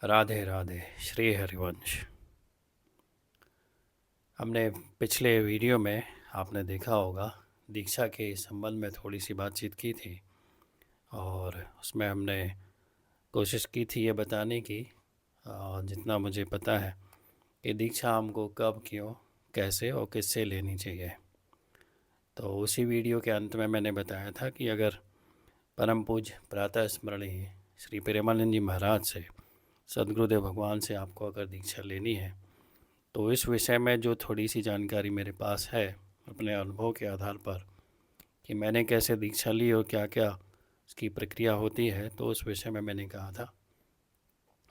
राधे राधे। श्री हरिवंश। हमने पिछले वीडियो में आपने देखा होगा दीक्षा के संबंध में थोड़ी सी बातचीत की थी और उसमें हमने कोशिश की थी ये बताने की जितना मुझे पता है कि दीक्षा हमको कब, क्यों, कैसे और किससे लेनी चाहिए। तो उसी वीडियो के अंत में मैंने बताया था कि अगर परम पूज्य प्रातः स्मरणीय श्री प्रेमानंद जी महाराज से, सद्गुरुदेव भगवान से आपको अगर दीक्षा लेनी है तो इस विषय में जो थोड़ी सी जानकारी मेरे पास है अपने अनुभव के आधार पर कि मैंने कैसे दीक्षा ली और क्या क्या उसकी प्रक्रिया होती है, तो उस विषय में मैंने कहा था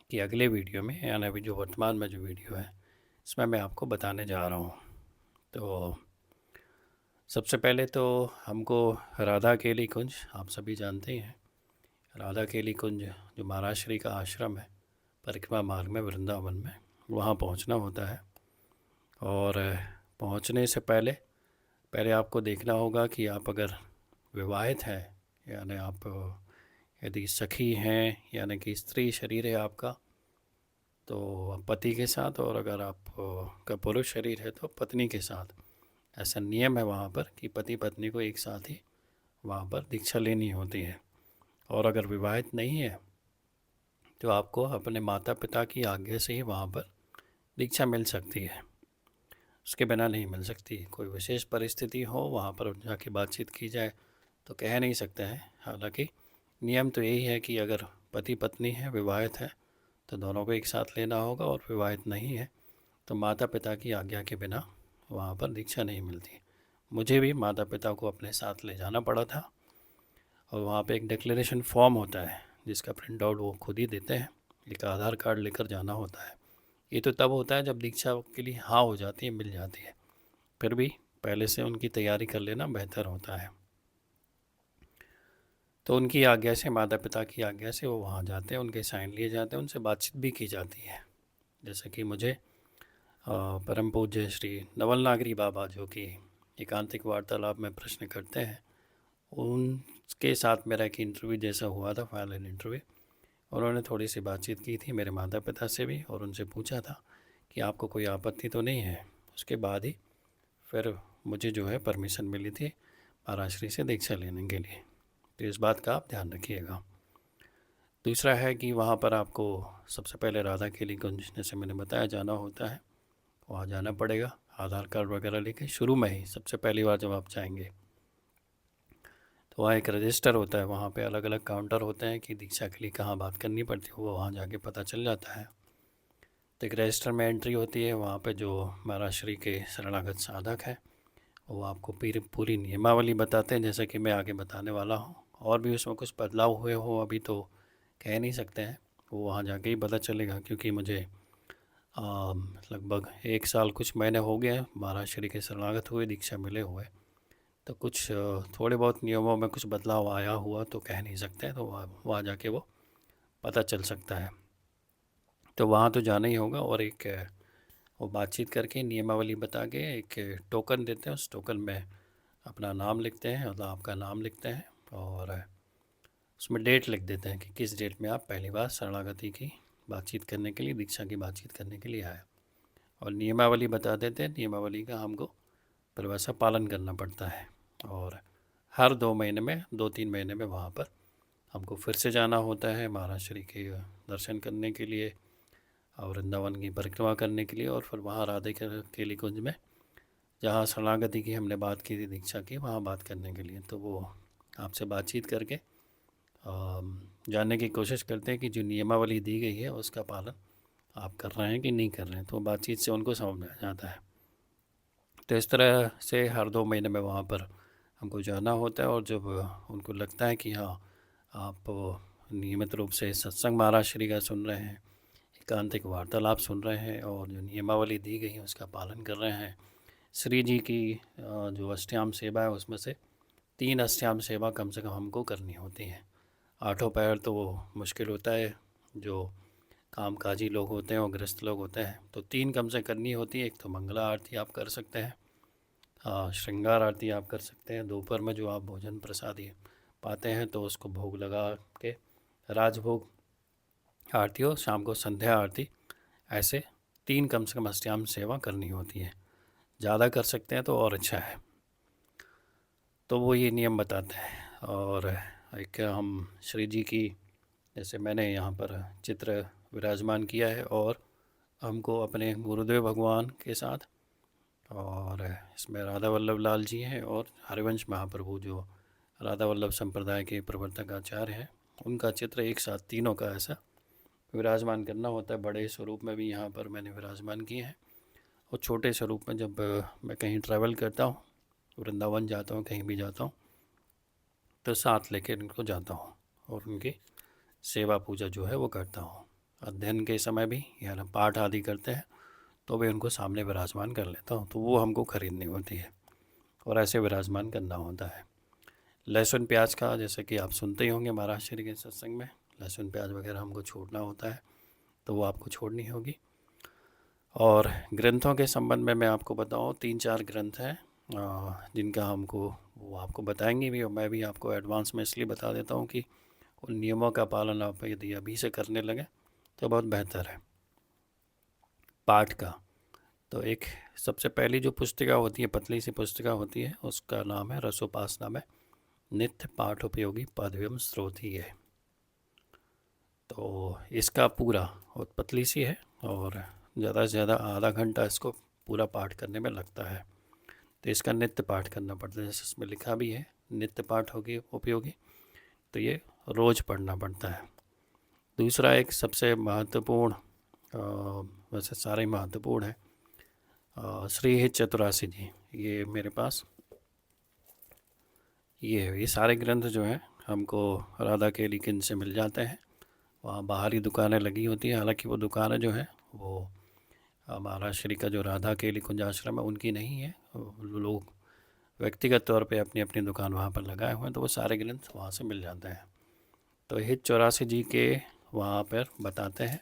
कि अगले वीडियो में, यानी अभी जो वर्तमान में जो वीडियो है इसमें मैं आपको बताने जा रहा हूँ। तो सबसे पहले तो हमको राधा केली कुंज, आप सभी जानते ही हैं, राधा केली कुंज जो महाराज श्री का आश्रम है परिक्रमा मार्ग में वृंदावन में, वहाँ पहुँचना होता है। और पहुँचने से पहले पहले आपको देखना होगा कि आप अगर विवाहित हैं, यानी आप यदि सखी हैं, यानी कि स्त्री शरीर है आपका, तो पति के साथ, और अगर आप का पुरुष शरीर है तो पत्नी के साथ। ऐसा नियम है वहाँ पर कि पति पत्नी को एक साथ ही वहाँ पर दीक्षा लेनी होती है। और अगर विवाहित नहीं है तो आपको अपने माता पिता की आज्ञा से ही वहाँ पर दीक्षा मिल सकती है, उसके बिना नहीं मिल सकती। कोई विशेष परिस्थिति हो वहाँ पर जाके बातचीत की जाए तो कह नहीं सकते हैं। हालांकि नियम तो यही है कि अगर पति पत्नी है, विवाहित है, तो दोनों को एक साथ लेना होगा, और विवाहित नहीं है तो माता पिता की आज्ञा के बिना वहाँ पर दीक्षा नहीं मिलती। मुझे भी माता पिता को अपने साथ ले जाना पड़ा था, और वहाँ पे एक डिक्लेरेशन फॉर्म होता है जिसका प्रिंट आउट वो खुद ही देते हैं। एक आधार कार्ड लेकर जाना होता है। ये तो तब होता है जब दीक्षा के लिए हाँ हो जाती है, मिल जाती है। फिर भी पहले से उनकी तैयारी कर लेना बेहतर होता है। तो उनकी आज्ञा से, माता पिता की आज्ञा से वो वहाँ जाते हैं, उनके साइन लिए जाते हैं, उनसे बातचीत भी की जाती है। जैसे कि मुझे परम पूज्य श्री नवल नागरी बाबा, जो कि एकांतिक वार्तालाप में प्रश्न करते हैं, उनके साथ मेरा एक इंटरव्यू जैसा हुआ था, फाइनल इंटरव्यू। उन्होंने थोड़ी सी बातचीत की थी मेरे माता पिता से भी, और उनसे पूछा था कि आपको कोई आपत्ति तो नहीं है। उसके बाद ही फिर मुझे जो है परमिशन मिली थी महाराज श्री से दीक्षा लेने के लिए। तो इस बात का आप ध्यान रखिएगा। दूसरा है कि वहाँ पर आपको सबसे पहले राधा केली कुंज, जैसे मैंने बताया, जाना होता है। वहाँ जाना पड़ेगा आधार कार्ड वगैरह लेके। शुरू में ही सबसे पहली बार जब आप जाएंगे तो वहाँ एक रजिस्टर होता है, वहाँ पे अलग अलग काउंटर होते हैं कि दीक्षा के लिए कहाँ बात करनी पड़ती है, वो वहाँ जाके पता चल जाता है। तो एक रजिस्टर में एंट्री होती है, वहाँ पे जो महाराज श्री के शरणागत साधक है वो आपको पूरी नियमावली बताते हैं, जैसे कि मैं आगे बताने वाला हूँ। और भी उसमें कुछ बदलाव हुए हो अभी तो कह नहीं सकते हैं, वो वहाँ जाके ही पता चलेगा। क्योंकि मुझे लगभग 1 साल कुछ महीने हो गए हैं महाराज श्री के शरणागत हुए, दीक्षा मिले हुए। तो कुछ थोड़े बहुत नियमों में कुछ बदलाव आया हुआ तो कह नहीं सकते हैं, तो वहाँ जाके वो पता चल सकता है। तो वहाँ तो जाना ही होगा, और एक वो बातचीत करके नियमावली बता के एक टोकन देते हैं। उस टोकन में अपना नाम लिखते हैं, मतलब आपका नाम लिखते हैं, और उसमें डेट लिख देते हैं कि किस डेट में आप पहली बार शरणागति की बातचीत करने के लिए, दीक्षा की बातचीत करने के लिए आए। और नियमावली बता देते हैं। नियमावली का हमको परिभाषा पालन करना पड़ता है, और हर 2 महीने में, 2-3 महीने में वहाँ पर हमको फिर से जाना होता है महाराज श्री के दर्शन करने के लिए और वृंदावन की परिक्रमा करने के लिए। और फिर वहाँ राधे केली कुंज में, जहाँ शरणागति की हमने बात की थी दीक्षा की, वहाँ बात करने के लिए। तो वो आपसे बातचीत करके जानने की कोशिश करते हैं कि जो नियमावली दी गई है उसका पालन आप कर रहे हैं कि नहीं कर रहे हैं। तो बातचीत से उनको समझ में आ जाता है। तो इस तरह से हर 2 महीने में वहाँ पर हमको जाना होता है। और जब उनको लगता है कि हाँ, आप नियमित रूप से सत्संग महाराज श्री का सुन रहे हैं, एकांतिक वार्तालाप सुन रहे हैं, और जो नियमावली दी गई है उसका पालन कर रहे हैं, श्री जी की जो अष्टयाम सेवा है उसमें से 3 अष्टयाम सेवा कम से कम हमको करनी होती है। 8 पैर तो वो मुश्किल होता है, जो कामकाजी लोग होते हैं और गृहस्थ लोग होते हैं, तो 3 कम से करनी होती है। एक तो मंगला आरती आप कर सकते हैं, श्रृंगार आरती आप कर सकते हैं। दोपहर में जो आप भोजन प्रसादी पाते हैं तो उसको भोग लगा के राजभोग आरती और शाम को संध्या आरती, ऐसे 3 कम से कम अष्टयाम सेवा करनी होती है। ज़्यादा कर सकते हैं तो और अच्छा है। तो वो ये नियम बताते हैं। और एक हम श्री जी की, जैसे मैंने यहाँ पर चित्र विराजमान किया है, और हमको अपने गुरुदेव भगवान के साथ, और इसमें राधा वल्लभ लाल जी हैं और हरिवंश महाप्रभु जो राधा वल्लभ संप्रदाय के प्रवर्तक आचार्य हैं, उनका चित्र एक साथ तीनों का ऐसा विराजमान करना होता है। बड़े स्वरूप में भी यहाँ पर मैंने विराजमान किए हैं, और छोटे स्वरूप में जब मैं कहीं ट्रैवल करता हूँ, वृंदावन जाता हूँ, कहीं भी जाता हूँ, तो साथ लेकर इनको जाता हूँ और उनकी सेवा पूजा जो है वो करता हूँ। अध्ययन के समय भी या ना पाठ आदि करते हैं तो भी उनको सामने विराजमान कर लेता हूँ, तो वो हमको खरीदनी होती है और ऐसे विराजमान करना होता है। लहसुन प्याज का, जैसे कि आप सुनते ही होंगे महाराज श्री के सत्संग में, लहसुन प्याज वगैरह हमको छोड़ना होता है, तो वो आपको छोड़नी होगी। और ग्रंथों के संबंध में मैं आपको बताऊँ, 3-4 ग्रंथ हैं जिनका हमको वो आपको बताएंगे भी, और मैं भी आपको एडवांस में इसलिए बता देता हूँ कि उन नियमों का पालन आप यदि अभी से करने लगे तो बहुत बेहतर है। पाठ का तो एक सबसे पहली जो पुस्तिका होती है, पतली सी पुस्तिका होती है, उसका नाम है रसोपासना में नित्य पाठ उपयोगी पदव्यम स्रोत ही है। तो इसका पूरा, और पतली सी है और ज़्यादा से ज़्यादा आधा घंटा इसको पूरा पाठ करने में लगता है। तो इसका नित्य पाठ करना पड़ता है, जैसे इसमें लिखा भी है नित्य पाठ होगी उपयोगी, तो ये रोज़ पढ़ना पड़ता है। दूसरा एक सबसे महत्वपूर्ण, वैसे सारे महत्वपूर्ण है, श्री हित चतुरासी जी, ये मेरे पास ये सारे ग्रंथ जो हैं हमको राधा केली किन से मिल जाते हैं। वहाँ बाहरी दुकानें लगी होती हैं, हालांकि वो दुकानें जो हैं वो महाराज श्री का जो राधा केली कुंज आश्रम है उनकी नहीं है, लोग व्यक्तिगत तौर पे अपनी अपनी दुकान वहाँ पर लगाए हुए हैं, तो वो सारे ग्रंथ वहाँ से मिल जाते हैं। तो हित चौरासी जी के वहाँ पर बताते हैं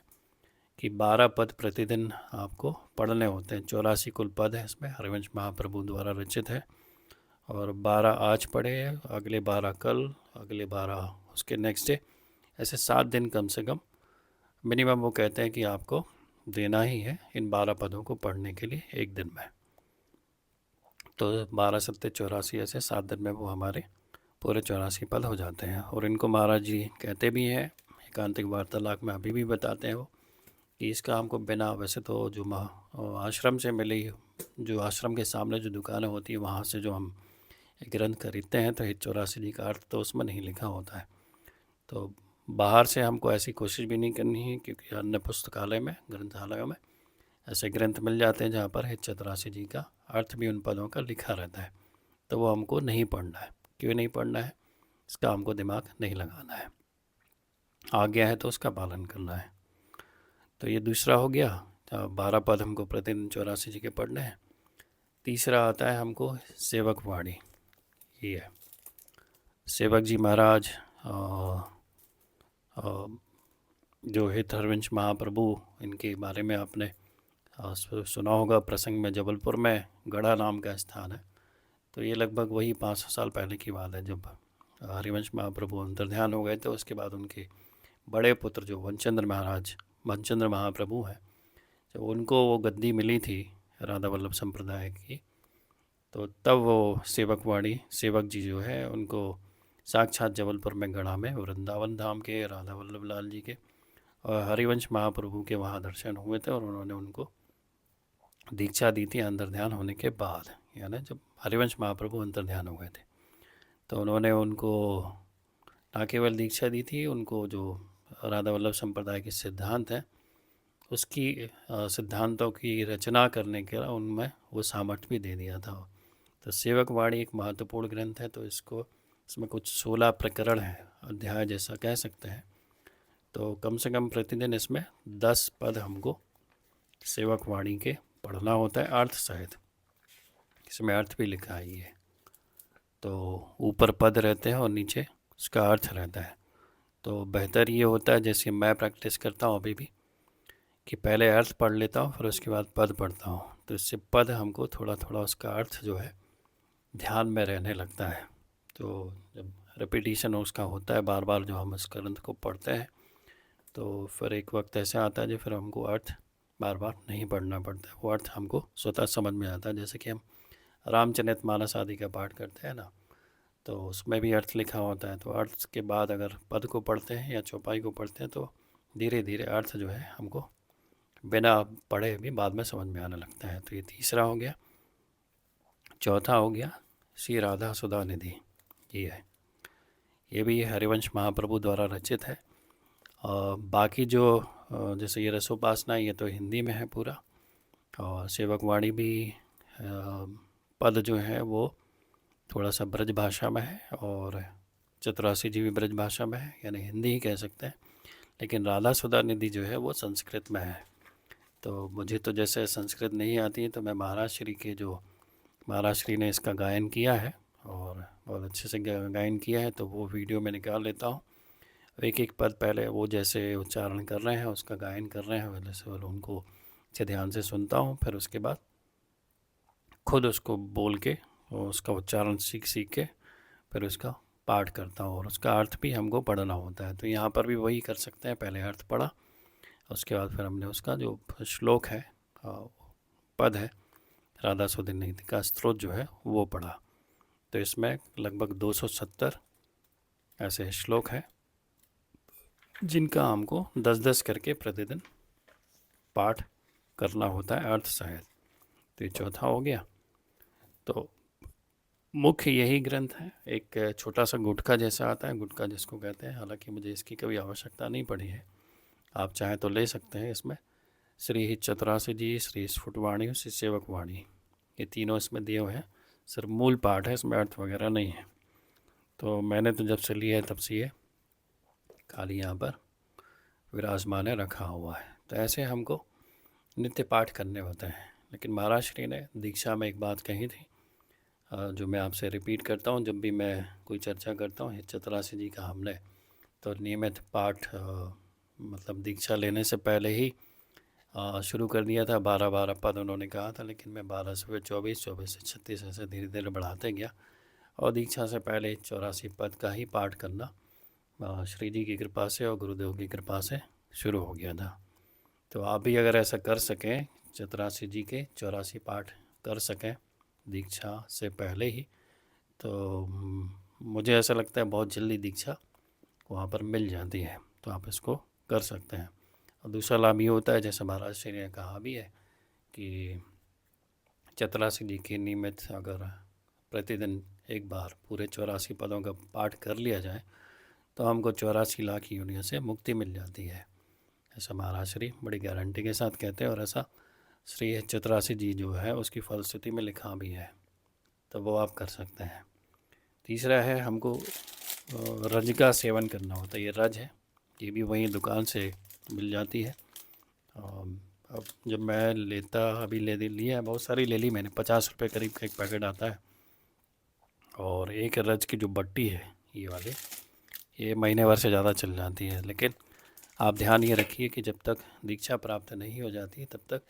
कि 12 पद प्रतिदिन आपको पढ़ने होते हैं। 84 कुल पद है इसमें, हरिवंश महाप्रभु द्वारा रचित है। और 12 आज पढ़े, अगले 12 कल, अगले 12 उसके नेक्स्ट डे, ऐसे 7 दिन कम से कम मिनिमम वो कहते हैं कि आपको देना ही है इन 12 पदों को पढ़ने के लिए एक दिन में। तो 12 सत्ते 84, ऐसे 7 दिन में वो हमारे पूरे 84 पद हो जाते हैं। और इनको महाराज जी कहते भी हैं, एकांतिक वार्तालाप में अभी भी बताते हैं वो, कि इसका हमको बिना, वैसे तो जो आश्रम से मिली, जो आश्रम के सामने जो दुकानें होती है वहाँ से जो हम ग्रंथ खरीदते हैं, तो हित चौरासी जी का अर्थ तो उसमें नहीं लिखा होता है। तो बाहर से हमको ऐसी कोशिश भी नहीं करनी है, क्योंकि अन्य पुस्तकालय में, ग्रंथालयों में ऐसे ग्रंथ मिल जाते हैं जहाँ पर हित चतुरासी जी का अर्थ भी उन पदों का लिखा रहता है, तो वो हमको नहीं पढ़ना है। क्यों नहीं पढ़ना है? इसका हमको दिमाग नहीं लगाना है, आज्ञा है तो उसका पालन करना है। तो ये दूसरा हो गया, 12 पद हमको प्रतिदिन 84 जी के पढ़ने हैं। तीसरा आता है हमको सेवक वाणी, ये है सेवक जी महाराज जो हित हरिवंश महाप्रभु, इनके बारे में आपने सुना होगा प्रसंग में। जबलपुर में गढ़ा नाम का स्थान है, तो ये लगभग वही 500 साल पहले की बात है, जब हरिवंश महाप्रभु अंतर्ध्यान हो गए थे। उसके बाद उनके बड़े पुत्र जो वनचंद्र महाप्रभु हैं, जब उनको वो गद्दी मिली थी राधा वल्लभ संप्रदाय की, तो तब वो सेवक वाणी, सेवक जी जो है उनको साक्षात जबलपुर में गढ़ा में वृंदावन धाम के राधा वल्लभ लाल जी के और हरिवंश महाप्रभु के वहाँ दर्शन हुए थे, और उन्होंने उनको दीक्षा दी थी अंतर्ध्यान होने के बाद, यानी जब हरिवंश महाप्रभु अंतर्ध्यान हो गए थे, तो उन्होंने उनको न केवल दीक्षा दी थी, उनको जो राधा वल्लभ संप्रदाय के सिद्धांत हैं उसकी सिद्धांतों की रचना करने के उनमें वो सामर्थ्य भी दे दिया था। तो सेवक वाणी एक महत्वपूर्ण ग्रंथ है, तो इसमें कुछ 16 प्रकरण हैं, अध्याय जैसा कह सकते हैं। तो कम से कम प्रतिदिन इसमें 10 पद हमको सेवक वाणी के पढ़ना होता है, अर्थ सहित। इसमें अर्थ भी लिखा है ये, तो ऊपर पद रहते हैं और नीचे उसका अर्थ रहता है। तो बेहतर ये होता है, जैसे मैं प्रैक्टिस करता हूँ अभी भी, कि पहले अर्थ पढ़ लेता हूँ फिर उसके बाद पद पढ़ता हूँ, तो इससे पद हमको थोड़ा थोड़ा उसका अर्थ जो है ध्यान में रहने लगता है। तो जब रिपीटिशन उसका होता है, बार बार जो हम इस ग्रंथ को पढ़ते हैं, तो फिर एक वक्त ऐसा आता है जो फिर हमको अर्थ बार बार नहीं पढ़ना पड़ता है, वो अर्थ हमको स्वतः समझ में आता है। जैसे कि हम रामचरितमानस आदि का पाठ करते हैं ना, तो उसमें भी अर्थ लिखा होता है, तो अर्थ के बाद अगर पद को पढ़ते हैं या चौपाई को पढ़ते हैं तो धीरे धीरे अर्थ जो है हमको बिना पढ़े भी बाद में समझ में आने लगता है। तो ये तीसरा हो गया। चौथा हो गया श्री राधा सुधा निधि, ये है, ये भी हरिवंश महाप्रभु द्वारा रचित है। बाकी जो जैसे ये रसोपासना, ये तो हिंदी में है पूरा, और सेवक वाणी भी पद जो है वो थोड़ा सा ब्रज भाषा में है, और चतुरासी जी भी ब्रज भाषा में है, यानी हिंदी ही कह सकते हैं। लेकिन राधा सुधा निधि जो है वो संस्कृत में है। तो मुझे तो जैसे संस्कृत नहीं आती है, तो मैं महाराज श्री के जो महाराज श्री ने इसका गायन किया है और बहुत अच्छे से गायन किया है, तो वो वीडियो में निकाल लेता हूँ। एक एक पद पहले वो जैसे उच्चारण कर रहे हैं, उसका गायन कर रहे हैं, वैसे वाले उनको अच्छे ध्यान से सुनता हूँ। फिर उसके बाद खुद उसको बोल के और उसका उच्चारण सीख सीख के फिर उसका पाठ करता हूँ, और उसका अर्थ भी हमको पढ़ना होता है। तो यहाँ पर भी वही कर सकते हैं, पहले अर्थ पढ़ा, उसके बाद फिर हमने उसका जो श्लोक है, पद है, राधा सुधा निधि का स्त्रोत जो है वो पढ़ा। तो इसमें लगभग 270 ऐसे श्लोक हैं जिनका हमको 10-10 करके प्रतिदिन पाठ करना होता है अर्थ सहित। तो ये चौथा हो गया। तो मुख्य यही ग्रंथ है। एक छोटा सा गुटका जैसा आता है, गुटका जिसको कहते हैं, हालांकि मुझे इसकी कभी आवश्यकता नहीं पड़ी है, आप चाहें तो ले सकते हैं। इसमें श्री चतुरासी जी, श्री स्फुटवाणी और श्री सेवक वाणी, ये तीनों इसमें दिए हुए हैं। सिर्फ मूल पाठ है, इसमें अर्थ वगैरह नहीं है। तो मैंने तो जब से लिया है तब से ये खाली यहाँ पर विराजमान है, रखा हुआ है। तो ऐसे हमको नित्य पाठ करने होते हैं। लेकिन महाराज श्री ने दीक्षा में एक बात कही थी, जो मैं आपसे रिपीट करता हूँ जब भी मैं कोई चर्चा करता हूँ। चतुरासी जी का हमने तो नियमित पाठ मतलब दीक्षा लेने से पहले ही शुरू कर दिया था। 12-12 पद उन्होंने कहा था, लेकिन मैं 12 से 24, 24 से 36 ऐसे धीरे धीरे बढ़ाते गया, और दीक्षा से पहले 84 पद का ही पाठ करना श्री जी की कृपा से और गुरुदेव की कृपा से शुरू हो गया था। तो आप भी अगर ऐसा कर सकें, चतुरासी जी के 84 पाठ कर सकें दीक्षा से पहले ही, तो मुझे ऐसा लगता है बहुत जल्दी दीक्षा वहाँ पर मिल जाती है। तो आप इसको कर सकते हैं। और दूसरा लाभ ये होता है, जैसे महाराज श्री ने कहा भी है कि चतुरासी जी की नियमित अगर प्रतिदिन एक बार पूरे 84 पदों का पाठ कर लिया जाए तो हमको 84 लाख योनियों से मुक्ति मिल जाती है। ऐसा महाराज श्री बड़ी गारंटी के साथ कहते हैं, और ऐसा श्री चतुरासी जी जो है उसकी फलश्रुति में लिखा भी है। तो वो आप कर सकते हैं। तीसरा है, हमको रज का सेवन करना होता है। ये रज है, ये भी वहीं दुकान से मिल जाती है। अब जब मैं लेता, अभी लिया है, बहुत सारी ले ली मैंने, 50 रुपये करीब का एक पैकेट आता है। और एक रज की जो बट्टी है ये वाली, ये महीने भर से ज़्यादा चल जाती है। लेकिन आप ध्यान ये रखिए कि जब तक दीक्षा प्राप्त नहीं हो जाती तब तक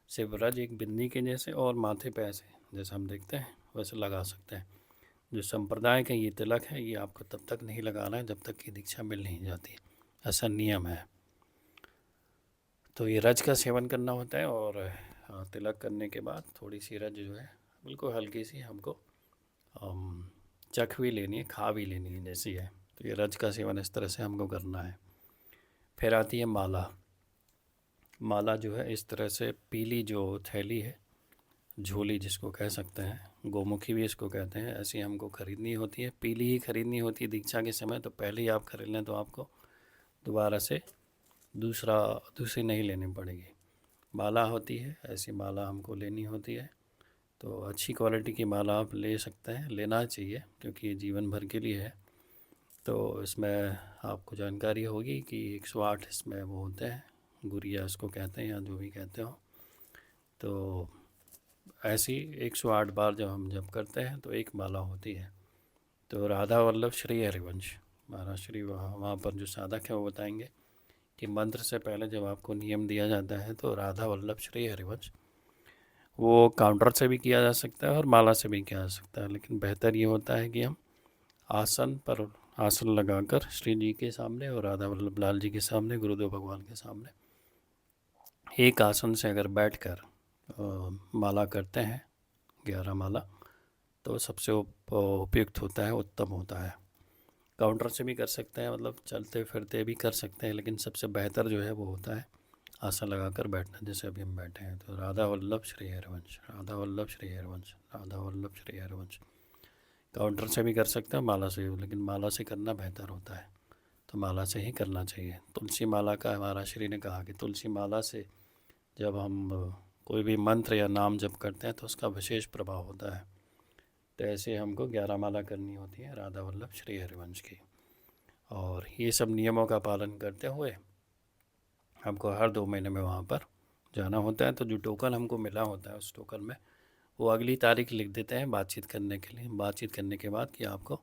सिर्फ रज एक बिंदी के जैसे और माथे पे ऐसे जैसे हम देखते हैं वैसे लगा सकते हैं। जो संप्रदाय का ये तिलक है, ये आपको तब तक नहीं लगाना है जब तक कि दीक्षा मिल नहीं जाती, ऐसा नियम है। तो ये रज का सेवन करना होता है, और तिलक करने के बाद थोड़ी सी रज जो है बिल्कुल हल्की सी हमको चख भी लेनी है, खा भी लेनी है जैसी है। तो ये रज का सेवन इस तरह से हमको करना है। फिर आती है माला। माला जो है इस तरह से पीली जो थैली है, झोली जिसको कह सकते हैं, गोमुखी भी इसको कहते हैं, ऐसी हमको ख़रीदनी होती है। पीली ही ख़रीदनी होती है दीक्षा के समय, तो पहले ही आप खरीद लें तो आपको दोबारा से दूसरी नहीं लेनी पड़ेगी। माला होती है, ऐसी माला हमको लेनी होती है। तो अच्छी क्वालिटी की माला आप ले सकते हैं, लेना चाहिए, क्योंकि ये जीवन भर के लिए है। तो इसमें आपको जानकारी होगी कि 108 इसमें वो होते हैं, गुरिया इसको कहते हैं या जो भी कहते हो। तो ऐसी 108 बार जब हम जप करते हैं तो एक माला होती है। तो राधा वल्लभ श्री हरिवंश, महाराज श्री वहाँ पर जो साधक है वो बताएंगे कि मंत्र से पहले जब आपको नियम दिया जाता है तो राधा वल्लभ श्री हरिवंश, वो काउंटर से भी किया जा सकता है और माला से भी किया जा सकता है। लेकिन बेहतर ये होता है कि हम आसन पर आसन लगाकर श्री जी के सामने और राधा वल्लभ लाल जी के सामने, गुरुदेव भगवान के सामने एक आसन से अगर बैठकर माला करते हैं 11 माला, तो सबसे उपयुक्त होता है, उत्तम होता है। काउंटर से भी कर सकते हैं, मतलब चलते फिरते भी कर सकते हैं, लेकिन सबसे बेहतर जो है वो होता है आसन लगाकर बैठना, जैसे अभी हम बैठे हैं। तो राधा वल्लभ श्री हरिवंश, राधा वल्लभ श्री हरिवंश, राधा वल्लभ श्री हरिवंश। काउंटर से भी कर सकते हैं, माला से भी, लेकिन माला से करना बेहतर होता है, तो माला से ही करना चाहिए। तुलसी माला का हमारा श्री ने कहा कि तुलसी माला से जब हम कोई भी मंत्र या नाम जप करते हैं तो उसका विशेष प्रभाव होता है। तो ऐसे हमको 11 माला करनी होती है राधा वल्लभ श्री हरिवंश की। और ये सब नियमों का पालन करते हुए हमको हर 2 महीने में वहाँ पर जाना होता है। तो जो टोकन हमको मिला होता है, उस टोकन में वो अगली तारीख लिख देते हैं बातचीत करने के लिए। बातचीत करने के बाद कि आपको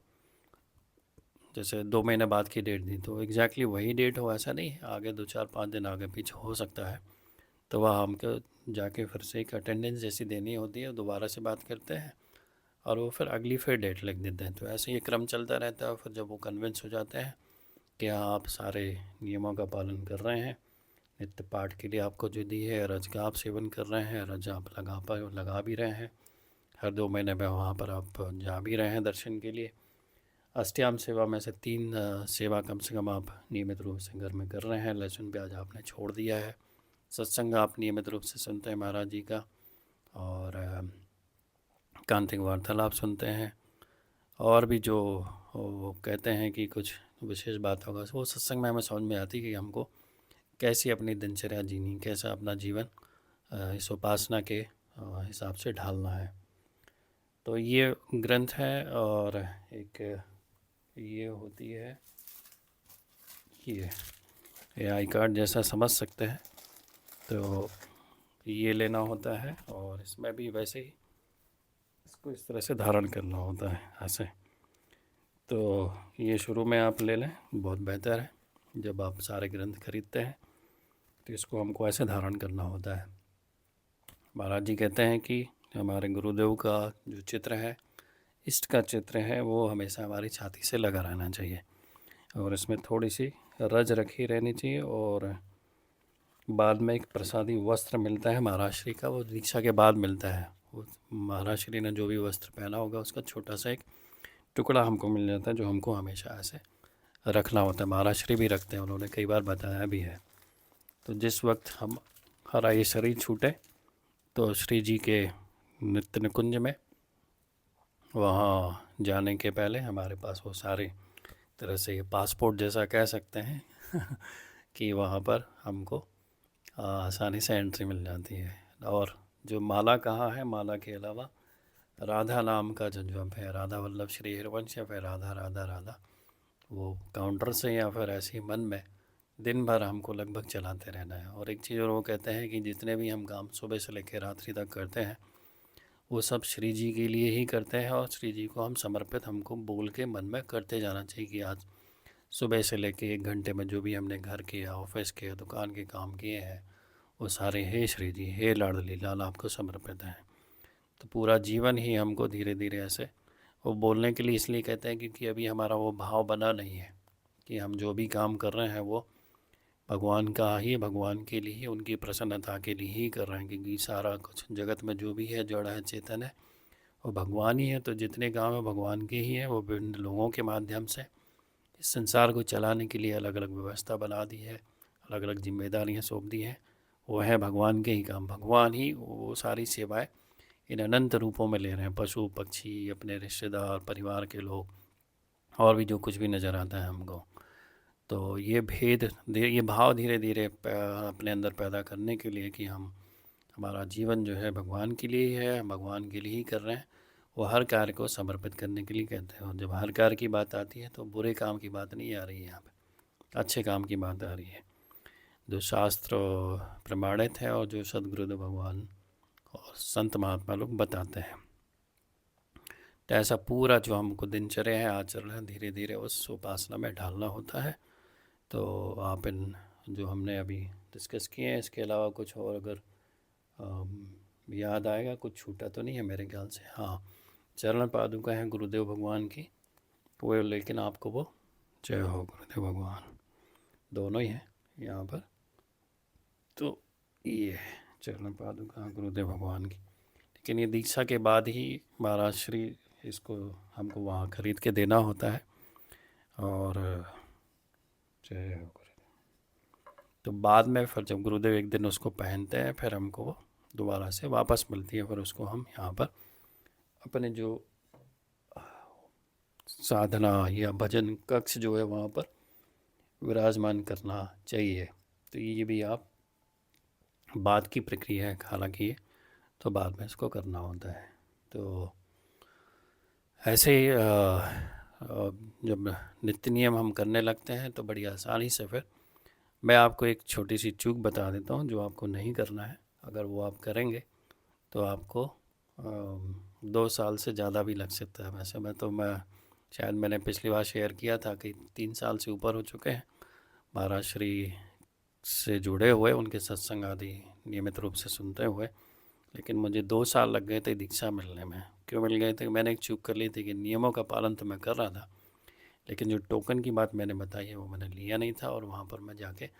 जैसे 2 महीने बाद की डेट दी, तो एग्जैक्टली वही डेट हो ऐसा नहीं, आगे 2 4 5 दिन आगे पीछे हो सकता है। तो वह हमको जाके फिर से एक अटेंडेंस जैसी देनी होती है, दोबारा से बात करते हैं और वो फिर अगली फिर डेट लिख देते हैं। तो ऐसे ये क्रम चलता रहता है। फिर जब वो कन्विंस हो जाते हैं कि हाँ आप सारे नियमों का पालन कर रहे हैं, नित्य पाठ के लिए आपको जो दी है रज का आप सेवन कर रहे हैं, रज आप लगा भी रहे हैं, हर 2 महीने में वहाँ पर आप जा भी रहे हैं दर्शन के लिए। अष्टयाम सेवा में से 3 सेवा कम से कम आप नियमित रूप से घर में कर रहे हैं, लहसुन प्याज आपने छोड़ दिया है, सत्संग आप नियमित रूप से सुनते हैं महाराज जी का, और कांतिक वार्तालाप सुनते हैं, और भी जो वो कहते हैं कि कुछ विशेष बात होगा, वो सत्संग में हमें समझ में आती है कि हमको कैसी अपनी दिनचर्या जीनी, कैसा अपना जीवन इस उपासना के हिसाब से ढालना है। तो ये ग्रंथ है। और एक ये होती है, ये आई कार्ड जैसा समझ सकते हैं, तो ये लेना होता है। और इसमें भी वैसे ही इसको इस तरह से धारण करना होता है ऐसे। तो ये शुरू में आप ले लें, बहुत बेहतर है। जब आप सारे ग्रंथ खरीदते हैं तो इसको हमको ऐसे धारण करना होता है। महाराज जी कहते हैं कि हमारे गुरुदेव का जो चित्र है, इष्ट का चित्र है, वो हमेशा हमारी छाती से लगा रहना चाहिए, और इसमें थोड़ी सी रज रखी रहनी चाहिए। और बाद में एक प्रसादी वस्त्र मिलता है महाराज श्री का, वो दीक्षा के बाद मिलता है। वो महाराज श्री ने जो भी वस्त्र पहना होगा उसका छोटा सा एक टुकड़ा हमको मिल जाता है, जो हमको हमेशा ऐसे रखना होता है। महाराज श्री भी रखते हैं, उन्होंने कई बार बताया भी है। तो जिस वक्त हम हमारा ये शरीर छूटे तो श्री जी के नित्य निकुंज में वहाँ जाने के पहले हमारे पास वो सारे तरह से पासपोर्ट जैसा कह सकते हैं कि वहाँ पर हमको आसानी से एंट्री मिल जाती है। और जो माला कहाँ है, माला के अलावा राधा नाम का जो जप है, राधा वल्लभ श्री हरिवंश या फिर राधा राधा राधा, वो काउंटर से या फिर ऐसे ही मन में दिन भर हमको लगभग चलाते रहना है। और एक चीज़ और वो कहते हैं कि जितने भी हम काम सुबह से लेकर रात्रि तक करते हैं वो सब श्री जी के लिए ही करते हैं, और श्री जी को हम समर्पित हमको बोल के मन में करते जाना चाहिए कि आज सुबह से लेके 1 घंटे में जो भी हमने घर के या ऑफिस के या दुकान के काम किए हैं वो सारे हे श्री जी, हे लाडली लाल आपको समर्पित हैं। तो पूरा जीवन ही हमको धीरे धीरे ऐसे वो बोलने के लिए इसलिए कहते हैं क्योंकि अभी हमारा वो भाव बना नहीं है कि हम जो भी काम कर रहे हैं वो भगवान का ही, भगवान के लिए ही, उनकी प्रसन्नता के लिए ही कर रहे हैं। क्योंकि सारा कुछ जगत में जो भी है, जड़ है, चेतन है, वो भगवान ही है। तो जितने काम है भगवान के ही हैं। वो विभिन्न लोगों के माध्यम से इस संसार को चलाने के लिए अलग अलग व्यवस्था बना दी है, अलग अलग जिम्मेदारियाँ सौंप दी हैं। वो है भगवान के ही काम, भगवान ही वो सारी सेवाएं इन अनंत रूपों में ले रहे हैं। पशु पक्षी, अपने रिश्तेदार, परिवार के लोग, और भी जो कुछ भी नज़र आता है हमको। तो ये ये भाव धीरे धीरे अपने अंदर पैदा करने के लिए कि हमारा जीवन जो है भगवान के लिए ही है, हम भगवान के लिए ही कर रहे हैं, वो हर कार्य को समर्पित करने के लिए कहते हैं। और जब हर कार्य की बात आती है तो बुरे काम की बात नहीं आ रही है यहाँ पे, अच्छे काम की बात आ रही है, जो शास्त्र प्रमाणित है और जो सदगुरुदेव भगवान और संत महात्मा लोग बताते हैं। तो ऐसा पूरा जो हमको दिनचर्या है, आचरण है, धीरे धीरे उस उपासना में ढालना होता है। तो आप इन जो हमने अभी डिस्कस किए हैं, इसके अलावा कुछ और अगर याद आएगा, कुछ छूटा तो नहीं है मेरे ख्याल से। हाँ, चरण पादुका है गुरुदेव भगवान की, वो लेकिन आपको वो जय हो गुरुदेव भगवान। दोनों ही हैं यहाँ पर। तो ये है चरण पादुका गुरुदेव भगवान की। लेकिन ये दीक्षा के बाद ही महाराज श्री इसको हमको वहाँ खरीद के देना होता है। और जय हो गुरुदेव। तो बाद में फिर जब गुरुदेव एक दिन उसको पहनते हैं फिर हमको वो दोबारा से वापस मिलती है। फिर उसको हम यहाँ पर अपने जो साधना या भजन कक्ष जो है वहाँ पर विराजमान करना चाहिए। तो ये भी आप बाद की प्रक्रिया है, हालांकि ये तो बाद में इसको करना होता है। तो ऐसे ही जब नित्य नियम हम करने लगते हैं तो बड़ी आसानी से फिर मैं आपको एक छोटी सी चूक बता देता हूँ जो आपको नहीं करना है। अगर वो आप करेंगे तो आपको 2 साल से ज़्यादा भी लग सकता है। वैसे मैं शायद मैंने पिछली बार शेयर किया था कि 3 साल से ऊपर हो चुके हैं महाराज श्री से जुड़े हुए, उनके सत्संग आदि नियमित रूप से सुनते हुए। लेकिन मुझे 2 साल लग गए थे दीक्षा मिलने में। क्यों मिल गए थे? मैंने एक चूक कर ली थी कि नियमों का पालन तो मैं कर रहा था, लेकिन जो टोकन की बात मैंने बताई है वो मैंने लिया नहीं था और वहाँ पर मैं जाके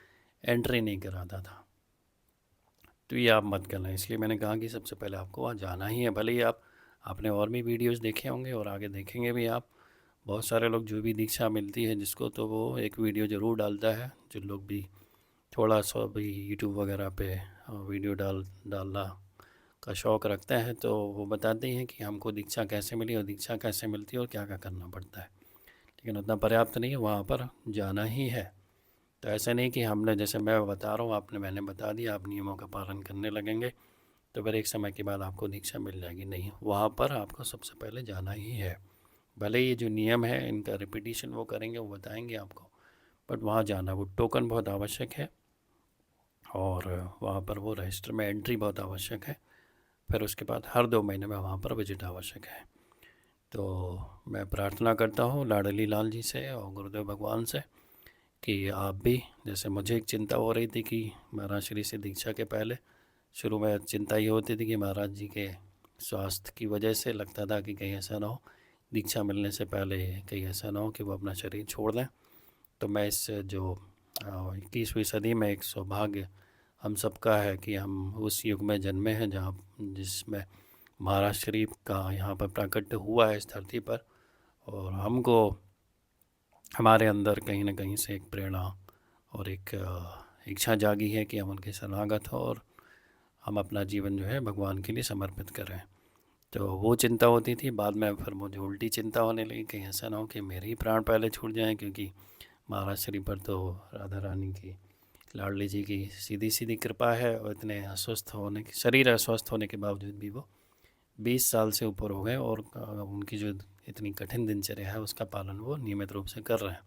एंट्री नहीं कराता था। तो ये आप मत करना। इसलिए मैंने कहा कि सबसे पहले आपको वहाँ जाना ही है। भले ही आपने और भी वीडियोस देखे होंगे और आगे देखेंगे भी आप। बहुत सारे लोग जो भी दीक्षा मिलती है जिसको, तो वो एक वीडियो ज़रूर डालता है। जो लोग भी थोड़ा सा भी यूट्यूब वगैरह पे वीडियो डालना का शौक़ रखते हैं तो वो बताते हैं कि हमको दीक्षा कैसे मिली और दीक्षा कैसे मिलती है और क्या क्या करना पड़ता है। लेकिन उतना पर्याप्त नहीं है, वहाँ पर जाना ही है। तो ऐसा नहीं कि हमने, जैसे मैं बता रहा हूँ मैंने बता दिया, आप नियमों का पालन करने लगेंगे तो फिर एक समय के बाद आपको दीक्षा मिल जाएगी। नहीं, वहाँ पर आपको सबसे पहले जाना ही है। भले ये जो नियम है इनका रिपीटिशन वो करेंगे, वो बताएंगे आपको, बट वहाँ जाना, वो टोकन बहुत आवश्यक है और वहाँ पर वो रजिस्टर में एंट्री बहुत आवश्यक है। फिर उसके बाद हर 2 महीने में वहाँ पर विजिट आवश्यक है। तो मैं प्रार्थना करता हूँ लाडली लाल जी से और गुरुदेव भगवान से कि आप भी, जैसे मुझे एक चिंता हो रही थी कि महाराज श्री से दीक्षा के पहले शुरू में चिंता ये होती थी कि महाराज जी के स्वास्थ्य की वजह से लगता था कि कहीं ऐसा ना हो दीक्षा मिलने से पहले, कहीं ऐसा ना हो कि वो अपना शरीर छोड़ दें। तो मैं इस जो 21वीं सदी में एक सौभाग्य हम सबका है कि हम उस युग में जन्मे हैं जहाँ जिसमें महाराज शरीफ का यहाँ पर प्राकट्य हुआ है इस धरती पर। और हमको हमारे अंदर कहीं ना कहीं से एक प्रेरणा और एक इच्छा जागी है कि हम उनके शरणागत हो और हम अपना जीवन जो है भगवान के लिए समर्पित करें। तो वो चिंता होती थी। बाद में फिर मुझे उल्टी चिंता होने लगी कहीं ऐसा ना हो कि मेरे ही प्राण पहले छूट जाएं, क्योंकि महाराज श्री पर तो राधा रानी की, लाडली जी की सीधी सीधी कृपा है और इतने अस्वस्थ होने के, शरीर अस्वस्थ होने के बावजूद भी वो 20 साल से ऊपर हो गए और उनकी जो इतनी कठिन दिनचर्या है उसका पालन वो नियमित रूप से कर रहे हैं।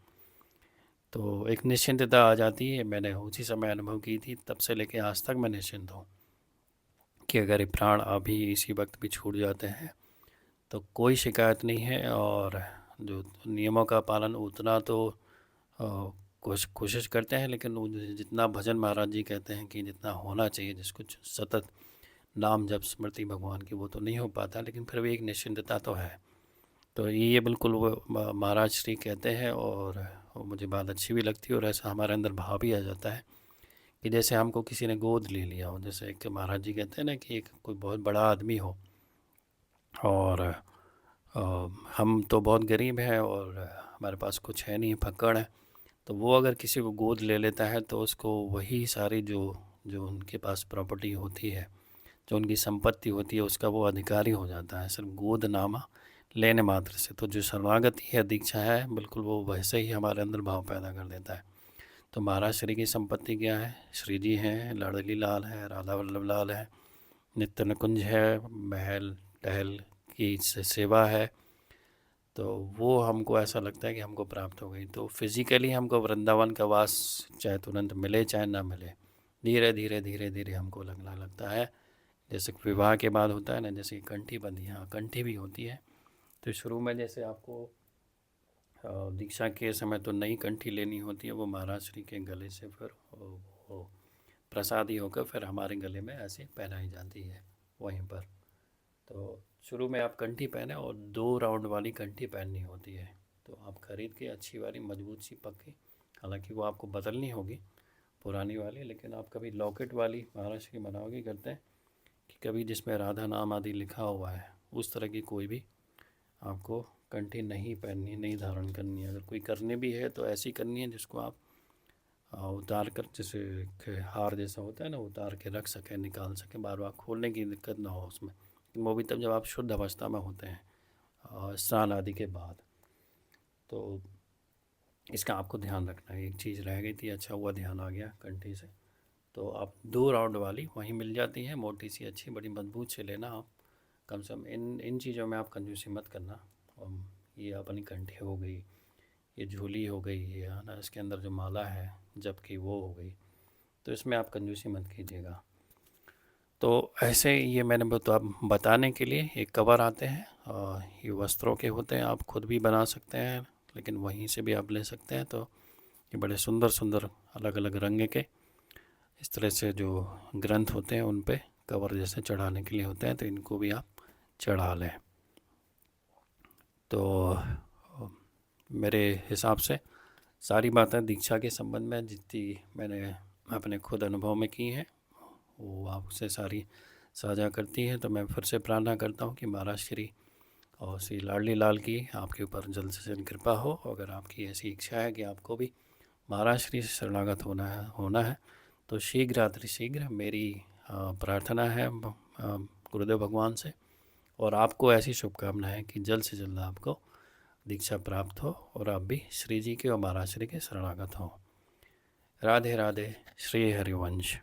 तो एक निश्चिंतता आ जाती है। मैंने उसी समय अनुभव की थी, तब से लेकर आज तक मैं निश्चिंत हूँ कि अगर ये प्राण अभी इसी वक्त भी छूट जाते हैं तो कोई शिकायत नहीं है। और जो नियमों का पालन उतना तो कोशिश करते हैं, लेकिन वो जितना भजन महाराज जी कहते हैं कि जितना होना चाहिए, जिसको सतत नाम जब स्मृति भगवान की, वो तो नहीं हो पाता, लेकिन फिर भी एक निश्चिंतता तो है। तो ये बिल्कुल वो महाराज श्री कहते हैं और वो मुझे बात अच्छी भी लगती है और ऐसा हमारे अंदर भाव भी आ जाता है कि जैसे हमको किसी ने गोद ले लिया हो। जैसे एक महाराज जी कहते हैं ना कि एक कोई बहुत बड़ा आदमी हो और हम तो बहुत गरीब हैं और हमारे पास कुछ है नहीं, फक्कड़ है। तो वो अगर किसी को गोद ले लेता है तो उसको वही सारी जो जो उनके पास प्रॉपर्टी होती है, जो उनकी संपत्ति होती है, उसका वो अधिकारी हो जाता है सिर्फ गोद नामा लेने मात्र से। तो जो शरणागति है, दीक्षा है, बिल्कुल वो वैसे ही हमारे अंदर भाव पैदा कर देता है। तो महाराज श्री की संपत्ति क्या है? श्री जी हैं, लाडली लाल है, राधा वल्लभ लाल है, नित्य निकुंज है, महल टहल की सेवा है। तो वो हमको ऐसा लगता है कि हमको प्राप्त हो गई। तो फिज़िकली हमको वृंदावन का वास चाहे तुरंत मिले चाहे ना मिले, धीरे धीरे धीरे धीरे हमको लगना लगता है। जैसे विवाह के बाद होता है ना, जैसे कंठी बंधी, हाँ कंठी भी होती है। तो शुरू में जैसे आपको दीक्षा के समय तो नई कंठी लेनी होती है, वो महाराज श्री के गले से फिर वो प्रसादी होकर फिर हमारे गले में ऐसे पहनाई जाती है वहीं पर। तो शुरू में आप कंठी पहने और 2 राउंड वाली कंठी पहननी होती है। तो आप ख़रीद के अच्छी वाली मजबूत सी पक्की, हालांकि वो आपको बदलनी होगी पुरानी वाली, लेकिन आप कभी लॉकेट वाली महाराष्ट्र की बनाओगे, करते हैं कि कभी जिसमें राधा नाम आदि लिखा हुआ है उस तरह की कोई भी आपको कंठी नहीं पहननी, नहीं धारण करनी है। अगर कोई करनी भी है तो ऐसी करनी है जिसको आप उतार कर, जैसे एक हार जैसा होता है ना, उतार के रख सकें, निकाल सकें, बार बार खोलने की दिक्कत ना हो उसमें। वो भी तब जब आप शुद्ध अवस्था में होते हैं स्नान आदि के बाद। तो इसका आपको ध्यान रखना है। एक चीज़ रह गई थी, अच्छा हुआ ध्यान आ गया कंठी से। तो आप 2 राउंड वाली वहीं मिल जाती हैं, मोटी सी अच्छी बड़ी मजबूत से लेना आप। कम से कम इन इन चीज़ों में आप कंजूसी मत करना। ये अपनी कंठी हो गई, ये झोली हो गई, ये है ना, इसके अंदर जो माला है जबकि वो हो गई, तो इसमें आप कंजूसी मत कीजिएगा। तो ऐसे ये मैंने तो आप बताने के लिए एक कवर आते हैं, ये वस्त्रों के होते हैं, आप खुद भी बना सकते हैं, लेकिन वहीं से भी आप ले सकते हैं। तो ये बड़े सुंदर सुंदर अलग अलग रंग के इस तरह से जो ग्रंथ होते हैं उन पे कवर जैसे चढ़ाने के लिए होते हैं, तो इनको भी आप चढ़ा लें। तो मेरे हिसाब से सारी बातें दीक्षा के संबंध में जितनी मैंने अपने खुद अनुभव में की हैं वो आपसे सारी साझा करती हैं। तो मैं फिर से प्रार्थना करता हूँ कि महाराज श्री और श्री लाडली लाल की आपके ऊपर जल्द से जल्द कृपा हो। अगर आपकी ऐसी इच्छा है कि आपको भी महाराज श्री से शरणागत होना है तो शीघ्र अतिशीघ्र मेरी प्रार्थना है गुरुदेव भगवान से, और आपको ऐसी शुभकामना है कि जल्द से जल्द आपको दीक्षा प्राप्त हो और आप भी श्री जी के और महाराज श्री के शरणागत हों। राधे राधे। श्री हरिवंश।